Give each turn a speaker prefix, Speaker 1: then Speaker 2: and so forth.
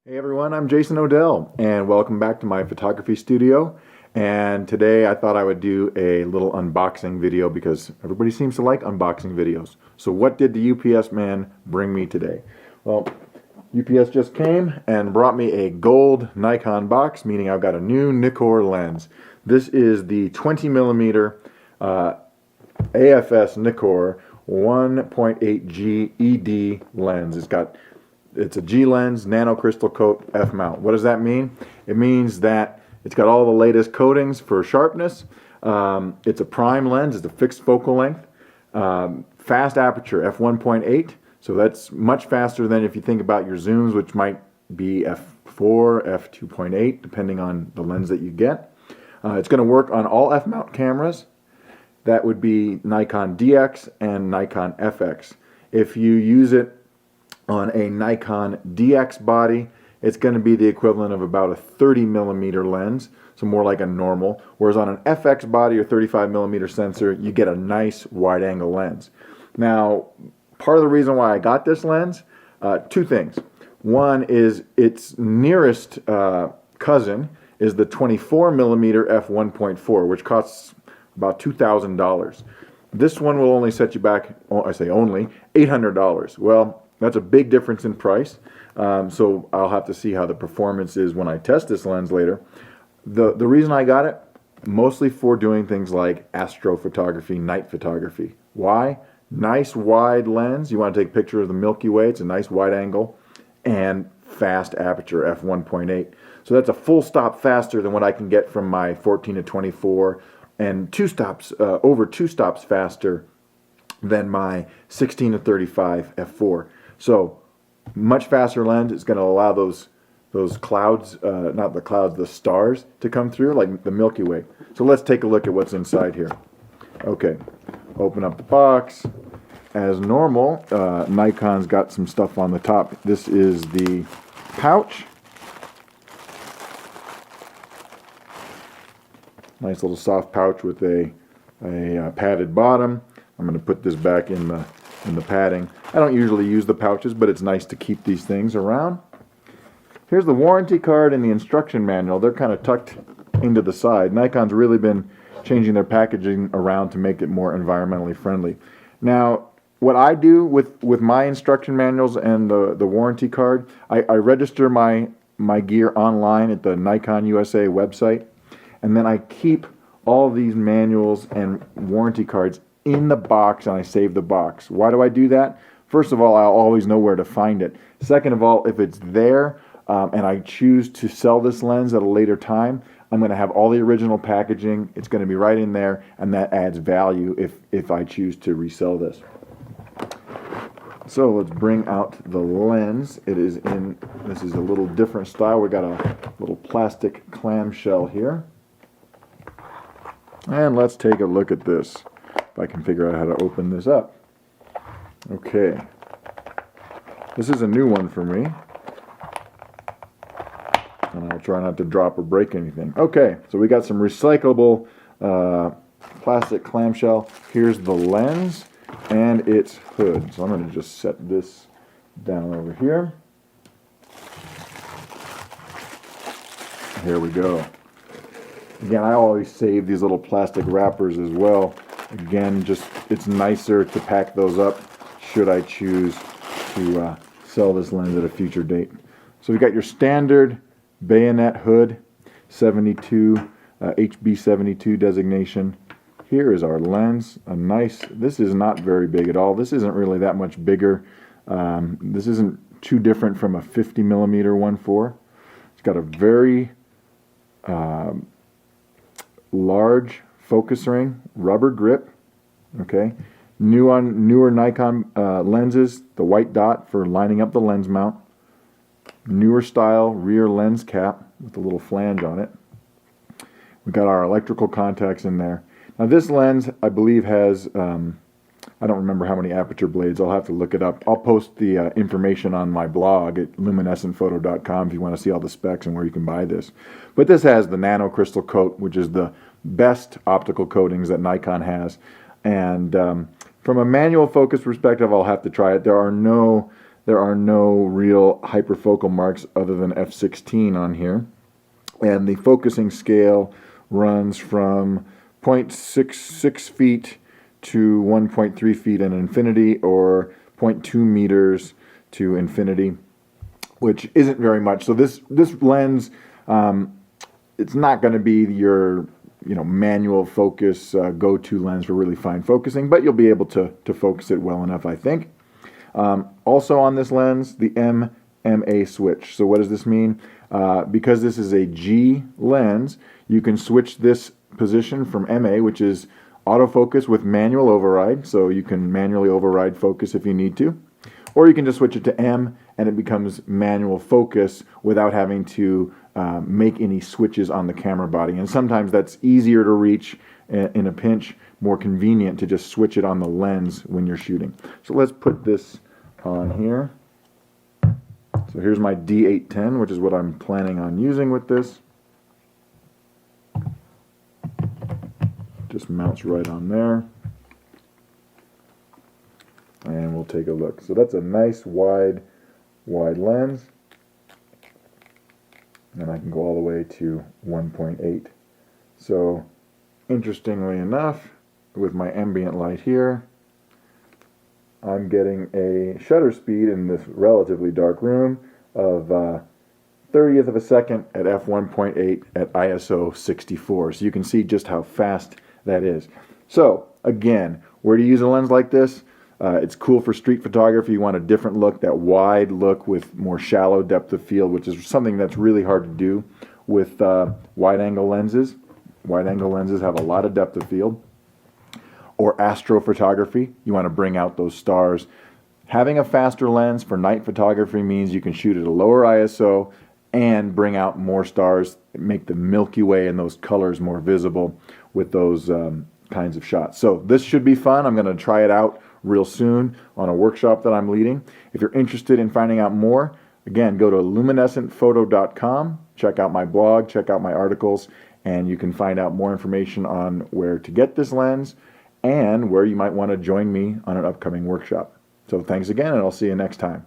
Speaker 1: Hey everyone, I'm Jason Odell and welcome back to my photography studio. And today I thought I would do a little unboxing video because everybody seems to like unboxing videos. So what did the UPS man bring me today? Well, UPS just came and brought me a gold Nikon box, meaning I've got a new Nikon lens. This is the 20mm AFS Nikon 1.8 G ED lens. It's a G lens, nano crystal coat, F mount. What does that mean? It means that it's got all the latest coatings for sharpness. It's a prime lens, it's a fixed focal length, fast aperture, f1.8. So that's much faster than if you think about your zooms, which might be f4, f2.8, depending on the lens that you get. It's going to work on all F mount cameras. That would be Nikon DX and Nikon FX. If you use it on a Nikon DX body, it's going to be the equivalent of about a 30mm lens, so more like a normal. Whereas on an FX body or 35mm sensor, you get a nice wide-angle lens. Now, part of the reason why I got this lens, two things. One is its nearest cousin is the 24mm f1.4, which costs about $2,000. This one will only set you back, I say only, $800. Well, that's a big difference in price, so I'll have to see how the performance is when I test this lens later. The reason I got it, mostly for doing things like astrophotography, night photography. Why? Nice wide lens. You want to take a picture of the Milky Way. It's a nice wide angle and fast aperture, f1.8. So that's a full stop faster than what I can get from my 14 to 24 and over two stops faster than my 16 to 35 f4. So much faster lens. It's going to allow those clouds, not the clouds, the stars to come through like the Milky Way. So let's take a look at what's inside here. Okay, open up the box. As normal, Nikon's got some stuff on the top. This is the pouch. Nice little soft pouch with a padded bottom. I'm going to put this back in the padding. I don't usually use the pouches, but it's nice to keep these things around. Here's the warranty card and the instruction manual. They're kind of tucked into the side. Nikon's really been changing their packaging around to make it more environmentally friendly. Now, what I do with my instruction manuals and the warranty card, I register my gear online at the Nikon USA website, and then I keep all these manuals and warranty cards in the box, and I save the box. Why do I do that? First of all, I'll always know where to find it. Second of all, if it's there and I choose to sell this lens at a later time, I'm going to have all the original packaging. It's going to be right in there, and that adds value if I choose to resell this. So let's bring out the lens. This is a little different style. We got a little plastic clamshell here. And let's take a look at this. If I can figure out how to open this up. Okay. This is a new one for me. And I'll try not to drop or break anything. Okay, so we got some recyclable plastic clamshell. Here's the lens and its hood. So I'm going to just set this down over here. Here we go. Again, I always save these little plastic wrappers as well. Again, it's nicer to pack those up should I choose to sell this lens at a future date. So we've got your standard bayonet hood, 72 HB72 designation. Here is our lens. This is not very big at all. This isn't really that much bigger. This isn't too different from a 50mm 1.4. It's got a very large focus ring, rubber grip. Okay, newer Nikon lenses, the white dot for lining up the lens mount. Newer style rear lens cap with a little flange on it. We got our electrical contacts in there. Now this lens, I believe, has I don't remember how many aperture blades. I'll have to look it up. I'll post the information on my blog at luminescentphoto.com if you want to see all the specs and where you can buy this. But this has the nano crystal coat, which is the best optical coatings that Nikon has. And from a manual focus perspective, I'll have to try it. There are no there are no real hyperfocal marks other than f16 on here. And the focusing scale runs from 0.66 feet to 1.3 feet in infinity, or 0.2 meters to infinity, which isn't very much. So this lens, it's not going to be your manual focus go-to lens for really fine focusing, but you'll be able to focus it well enough, I think. Also on this lens, the MA switch. So what does this mean? Because this is a G lens, you can switch this position from MA, which is autofocus with manual override, so you can manually override focus if you need to, or you can just switch it to M and it becomes manual focus without having to make any switches on the camera body. And sometimes that's easier to reach in a pinch, more convenient to just switch it on the lens when you're shooting. So let's put this on here. So here's my D810, which is what I'm planning on using with this. Just mounts right on there. And we'll take a look. So that's a nice wide lens. And I can go all the way to 1.8. So interestingly enough, with my ambient light here, I'm getting a shutter speed in this relatively dark room of 30th of a second at f1.8 at ISO 64. So you can see just how fast that is. So again, where to use a lens like this? It's cool for street photography. You want a different look, that wide look with more shallow depth of field, which is something that's really hard to do with wide-angle lenses. Wide-angle lenses have a lot of depth of field. Or astrophotography, you want to bring out those stars. Having a faster lens for night photography means you can shoot at a lower ISO and bring out more stars, make the Milky Way and those colors more visible with those kinds of shots. So this should be fun. I'm going to try it out real soon on a workshop that I'm leading. If you're interested in finding out more, again, go to luminescentphoto.com, check out my blog, check out my articles, and you can find out more information on where to get this lens and where you might want to join me on an upcoming workshop. So thanks again, and I'll see you next time.